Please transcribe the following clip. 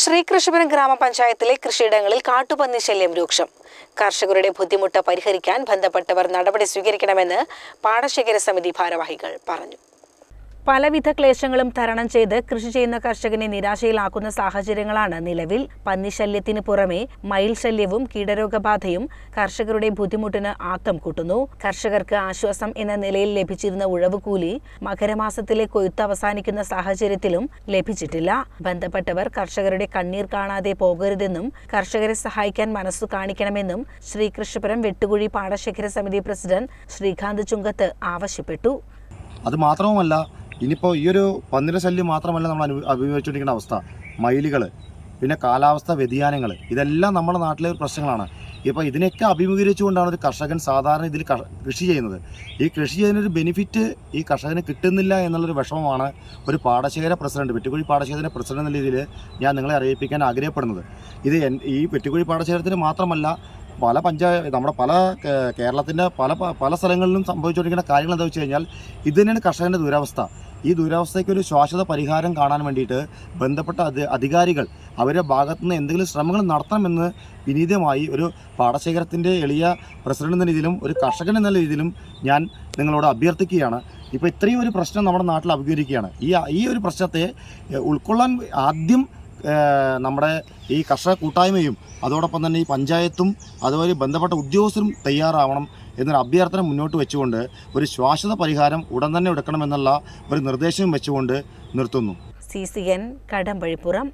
ശ്രീകൃഷ്ണപുരം ഗ്രാമപഞ്ചായത്തിലെ കൃഷിയിടങ്ങളിൽ കാട്ടുപന്നി ശല്യം രൂക്ഷം. കർഷകരുടെ ബുദ്ധിമുട്ട് പരിഹരിക്കാൻ ബന്ധപ്പെട്ടവർ നടപടി സ്വീകരിക്കണമെന്ന് പാടശേഖര സമിതി ഭാരവാഹികൾ പറഞ്ഞു. പലവിധ ക്ലേശങ്ങളും തരണം ചെയ്ത് കൃഷി ചെയ്യുന്ന കർഷകനെ നിരാശയിലാക്കുന്ന സാഹചര്യങ്ങളാണ് നിലവിൽ. പന്നിശല്യത്തിന് പുറമെ മയിൽ ശല്യവും കീടരോഗബാധയും കർഷകരുടെ ബുദ്ധിമുട്ടിന് ആക്കം കൂട്ടുന്നു. കർഷകർക്ക് ആശ്വാസം എന്ന നിലയിൽ ലഭിച്ചിരുന്ന ഉഴവുകൂലി മകരമാസത്തിലെ കൊയ്ത്ത് അവസാനിക്കുന്ന സാഹചര്യത്തിലും ലഭിച്ചിട്ടില്ല. ബന്ധപ്പെട്ടവർ കർഷകരുടെ കണ്ണീർ കാണാതെ പോകരുതെന്നും കർഷകരെ സഹായിക്കാൻ മനസ്സു കാണിക്കണമെന്നും ശ്രീകൃഷ്ണപുരം വെട്ടുകുഴി പാടശേഖര സമിതി പ്രസിഡന്റ് ശ്രീകാന്ത് ചുങ്കത്ത് ആവശ്യപ്പെട്ടു. അത് മാത്രവുമല്ല, ഇനിയിപ്പോൾ ഈ ഒരു പന്നിയുടെ ശല്യം മാത്രമല്ല നമ്മൾ അഭിമുഖീകരിച്ചുകൊണ്ടിരിക്കുന്ന അവസ്ഥ, മയിലുകൾ, പിന്നെ കാലാവസ്ഥ വ്യതിയാനങ്ങൾ, ഇതെല്ലാം നമ്മുടെ നാട്ടിലെ പ്രശ്നങ്ങളാണ്. ഇപ്പോൾ ഇതിനൊക്കെ അഭിമുഖീകരിച്ചുകൊണ്ടാണ് ഒരു കർഷകൻ സാധാരണ ഇതിൽ കൃഷി ചെയ്യുന്നത്. ഈ കൃഷി ചെയ്യുന്നൊരു ബെനിഫിറ്റ് ഈ കർഷകന് കിട്ടുന്നില്ല എന്നുള്ളൊരു വിഷമമാണ് ഒരു പാടശേഖര പ്രസിഡന്റ്, വെട്ടുകുഴി പാടശേഖര പ്രസിഡന്റ് എന്ന രീതിയിൽ ഞാൻ നിങ്ങളെ അറിയിപ്പിക്കാൻ ആഗ്രഹപ്പെടുന്നത്. ഇത് ഈ വെട്ടുകുഴി പാടശേഖരത്തിന് മാത്രമല്ല, നമ്മുടെ കേരളത്തിൻ്റെ പല സ്ഥലങ്ങളിലും സംഭവിച്ചുകൊണ്ടിരിക്കുന്ന കാര്യങ്ങൾ എന്താ വെച്ച് കഴിഞ്ഞാൽ, ഇത് തന്നെയാണ് കർഷകൻ്റെ ദുരവസ്ഥ. ഈ ദുരവസ്ഥയ്ക്ക് ഒരു ശാശ്വത പരിഹാരം കാണാൻ വേണ്ടിയിട്ട് ബന്ധപ്പെട്ട അധികാരികൾ അവരുടെ ഭാഗത്തുനിന്ന് എന്തെങ്കിലും ശ്രമങ്ങൾ നടത്തണമെന്ന് വിനീതമായി ഒരു പാടശേഖരത്തിൻ്റെ എളിയ പ്രസിഡന്റ് എന്ന രീതിയിലും ഒരു കർഷകൻ എന്ന രീതിയിലും ഞാൻ നിങ്ങളോട് അഭ്യർത്ഥിക്കുകയാണ്. ഇപ്പോൾ ഇത്രയും ഒരു പ്രശ്നം നമ്മുടെ നാട്ടിൽ അഭിമുഖീകരിക്കുകയാണ്. ഈ ഒരു പ്രശ്നത്തെ ഉൾക്കൊള്ളാൻ ആദ്യം നമ്മുടെ ഈ കർഷക കൂട്ടായ്മയും അതോടൊപ്പം തന്നെ ഈ പഞ്ചായത്തും അതുപോലെ ബന്ധപ്പെട്ട ഉദ്യോഗസ്ഥരും തയ്യാറാവണം എന്നൊരു അഭ്യർത്ഥന മുന്നോട്ട് വെച്ചുകൊണ്ട് ഒരു ശാശ്വത പരിഹാരം ഉടൻ തന്നെ എടുക്കണമെന്നുള്ള ഒരു നിർദ്ദേശം വെച്ചുകൊണ്ട് നിർത്തുന്നു. CCN കടമ്പഴിപ്പുറം.